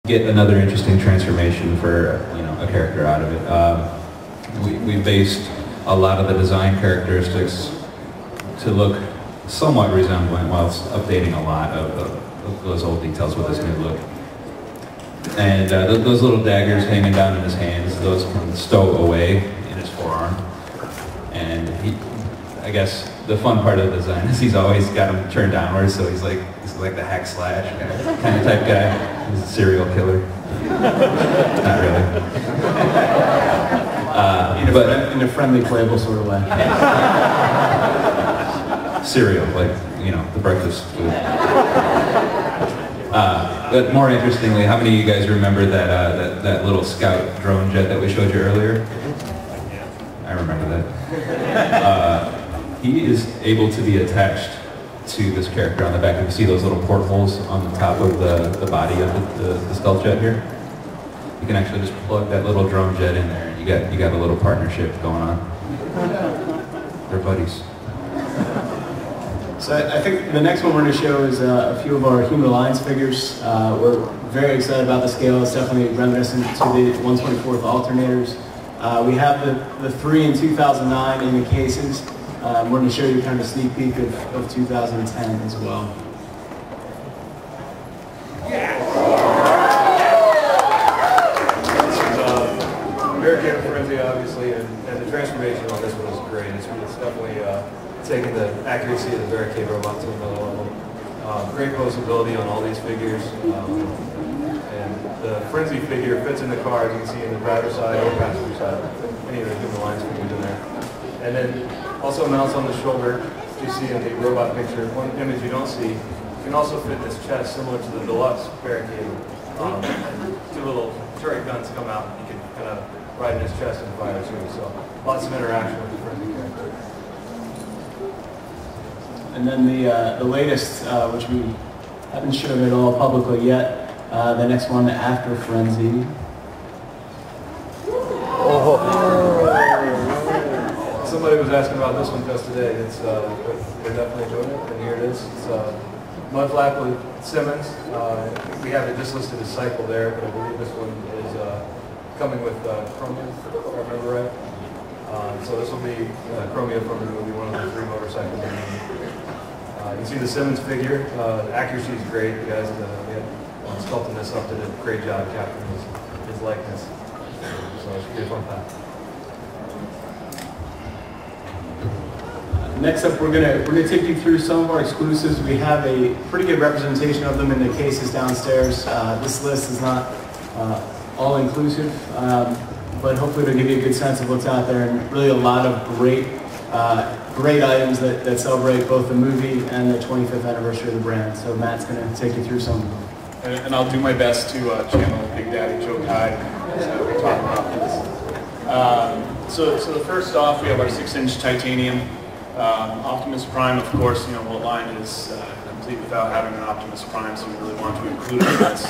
Get another interesting transformation for a character out of it. We based a lot of the design characteristics to look somewhat resemblant whilst updating a lot of those old details with this new look. And those little daggers hanging down in his hands, those can stow away in his forearm. And I guess the fun part of the design is he's always got them turned downwards, so he's like the hack slash kind of type guy. He's a serial killer. Not really. In a friendly, playable sort of way. Cereal, like, the breakfast food. But more interestingly, how many of you guys remember that little scout drone jet that we showed you earlier? I remember that. He is able to be attached to this character on the back. You see those little portholes on the top of the body of the stealth jet here? You can actually just plug that little drone jet in there, and you got a little partnership going on. They're buddies. So I think the next one we're going to show is a few of our Human Alliance figures. We're very excited about the scale. It's definitely reminiscent to the 1/24th alternators. We have the 3 in 2009 in the cases. We're going to show you kind of a sneak peek of 2010 as well. Barricade Frenzy, obviously, and the transformation on this one is great. It's definitely taking the accuracy of the Barricade robot to another level. Great posability on all these figures. And the Frenzy figure fits in the car, as you can see, in the driver's side or passenger side. Any of the Human Alliance figures in there. And then also mounts on the shoulder, you see in the robot picture. One image you don't see, you can also fit this chest similar to the deluxe Barricade. And 2 little turret guns come out. You can kind of ride in his chest and fire too. So lots of interaction with the Frenzy character. And then the latest, which we haven't shown at all publicly yet, the next one after Frenzy. Somebody was asking about this one just today. We're definitely doing it, and here it is. It's Mudflap with Simmons. We have it just listed as Cycle there, but I believe this one is coming with Chromia, if I remember right. So this will be Chromia from the movie, one of the 3 motorcycles. You can see the Simmons figure. The accuracy is great. The guys sculpting this up did a great job capturing his likeness. So it should be a fun time. Next up, we're gonna take you through some of our exclusives. We have a pretty good representation of them in the cases downstairs. This list is not all inclusive, but hopefully it'll give you a good sense of what's out there, and really a lot of great items that celebrate both the movie and the 25th anniversary of the brand. So Matt's gonna take you through some of them. And I'll do my best to channel Big Daddy Joe Kai so we talk about this. So the first off, we have our 6-inch titanium. Optimus Prime, of course, what line is complete without having an Optimus Prime, so we really want to include it in this.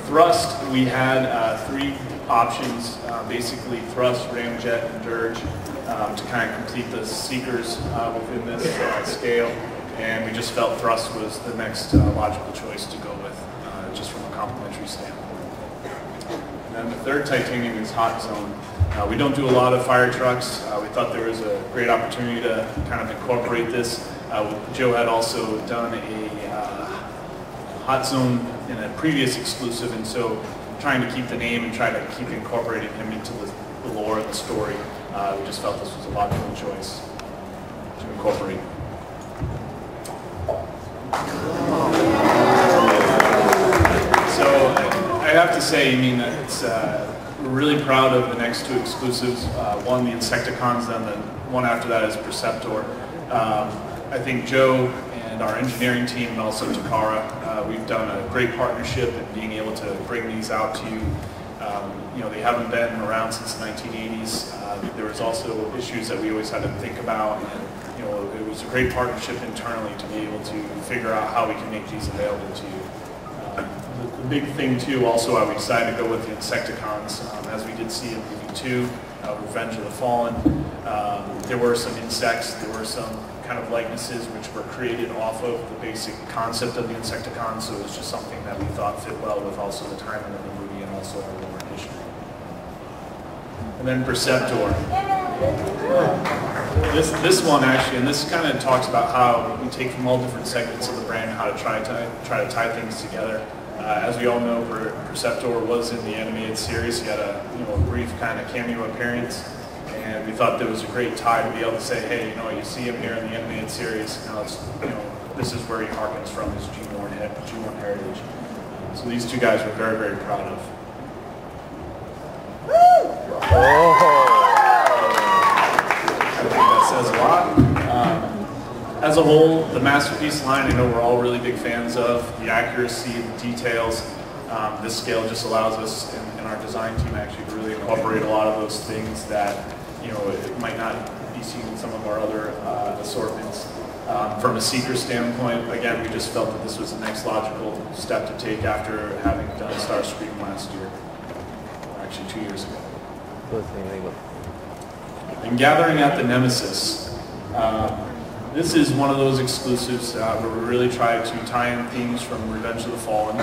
Thrust, we had 3 options, basically thrust, ramjet, and dirge, to kind of complete the seekers within this scale, and we just felt thrust was the next logical choice to go with, just from a complementary standpoint. And then the third titanium is Hot Zone. We don't do a lot of fire trucks. We thought there was a great opportunity to kind of incorporate this. Joe had also done a Hot Zone in a previous exclusive, and so trying to keep the name and try to keep incorporating him into the lore of the story, we just felt this was a logical choice to incorporate. So I have to say, it's we're really proud of the next 2 exclusives. One, the Insecticons, and the one after that is Perceptor. I think Joe and our engineering team, and also Takara, we've done a great partnership in being able to bring these out to you. They haven't been around since the 1980s. There was also issues that we always had to think about, and it was a great partnership internally to be able to figure out how we can make these available to you. The The big thing too, also, we decided to go with the Insecticons, as we did see in movie 2, Revenge of the Fallen. There were some insects, there were some kind of likenesses which were created off of the basic concept of the Insecticons, so it was just something that we thought fit well with also the timing of the movie and also our lore edition. And then Perceptor. This one actually, and this kind of talks about how we take from all different segments of the brand how to try to tie things together. As we all know, Perceptor was in the animated series. He had a brief kind of cameo appearance, and we thought that was a great tie to be able to say, hey, you see him here in the animated series. Now it's, this is where he harkens from his G1 heritage. So these two guys we're very, very proud of. I think that says a lot. As a whole, the Masterpiece line, I know we're all really big fans of. The accuracy, the details. This scale just allows us in our design team actually to really incorporate a lot of those things that it might not be seen in some of our other assortments. From a seeker standpoint, again, we just felt that this was the next logical step to take after having done Starscream last year, or actually 2 years ago. And gathering at the Nemesis. This is one of those exclusives where we really try to tie in themes from Revenge of the Fallen.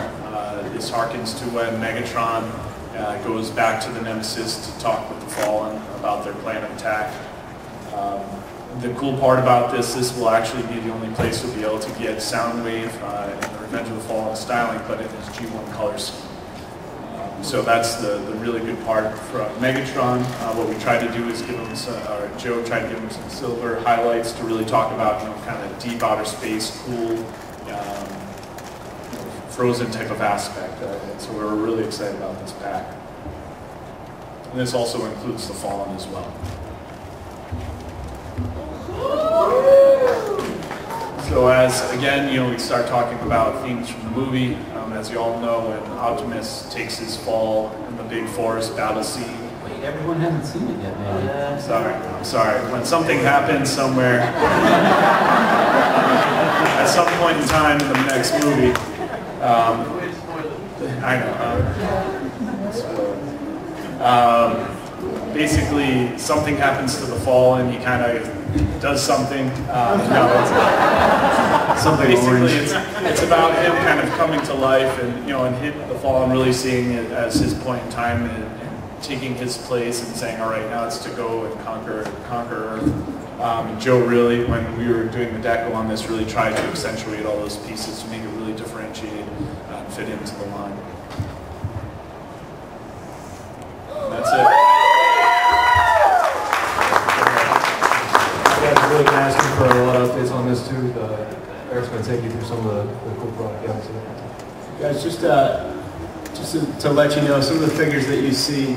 This harkens to when Megatron goes back to the Nemesis to talk with the Fallen about their plan of attack. The cool part about this will actually be the only place we'll be able to get Soundwave in the Revenge of the Fallen styling, but in his G1 color scheme. So that's the really good part from Megatron. What we tried to do is give him some, or Joe tried to give him some silver highlights to really talk about, kind of deep outer space, cool, frozen type of aspect. So we're really excited about this pack. And this also includes the Fallen as well. So as, again, we start talking about themes from the movie. As you all know, when Optimus takes his fall in the big forest battle scene. Wait, everyone hasn't seen it yet, maybe. I'm sorry. When something happens somewhere, at some point in time in the next movie, I know. Basically, something happens to the Fallen, he kind of does something. Something basically, it's about him kind of coming to life and, and hit the Fallen really seeing it as his point in time and taking his place and saying, all right, now it's to go and conquer Earth. And Joe really, when we were doing the deco on this, really tried to accentuate all those pieces to make it really differentiated and fit into the line. And that's it. Really been asking for a lot of updates on this too. Eric's going to take you through some of the cool product guys. Guys, just to let you know, some of the figures that you see,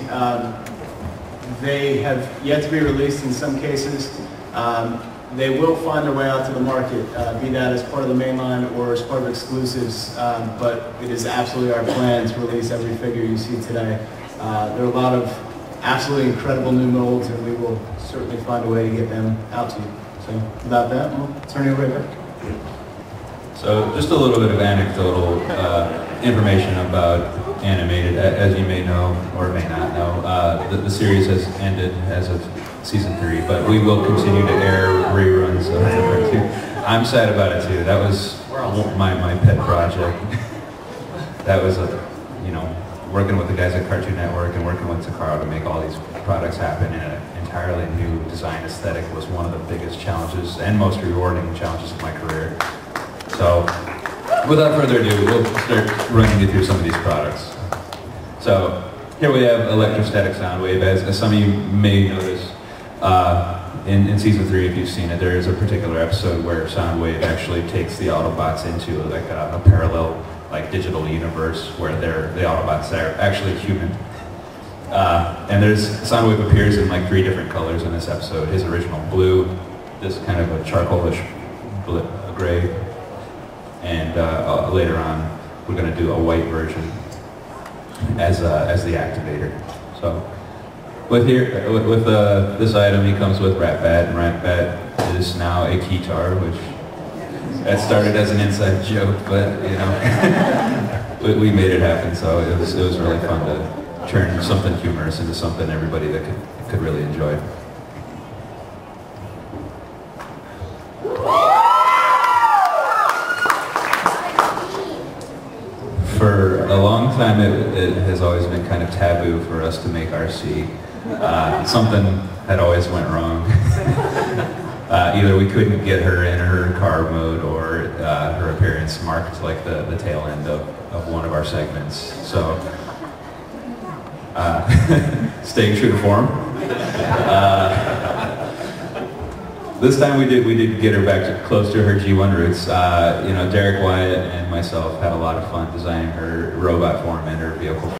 they have yet to be released in some cases. They will find their way out to the market, be that as part of the main line or as part of exclusives, but it is absolutely our plan to release every figure you see today. There are a lot of absolutely incredible new molds, and we will certainly find a way to get them out to you. So without that, we'll turn it over to Eric. So just a little bit of anecdotal information about animated. As you may know or may not know, the series has ended as of season 3, but we will continue to air reruns of the cartoon. I'm sad about it too. That was my pet project. That was working with the guys at Cartoon Network and working with Takaro to make all these products happen in an entirely new design aesthetic was one of the biggest challenges and most rewarding challenges of my career. So, without further ado, we'll start running you through some of these products. So, here we have Electrostatic Soundwave. As some of you may notice, in season 3, if you've seen it, there is a particular episode where Soundwave actually takes the Autobots into like a parallel digital universe where the Autobots are actually human. And Soundwave appears in 3 different colors in this episode. His original blue, this kind of a charcoalish gray, and later on we're going to do a white version as the activator. So with this item, he comes with Ratbat, and Ratbat is now a keytar, which that started as an inside joke, but we made it happen. So it was really fun to turn something humorous into something everybody that could really enjoy. For a long time, it has always been kind of taboo for us to make RC. Something had always went wrong. Either we couldn't get her in her car mode, or her appearance marked like the tail end of one of our segments. So, staying true to form. This time we did get her back close to her G1 roots. You know, Derek Wyatt and myself had a lot of fun designing her robot form and her vehicle form.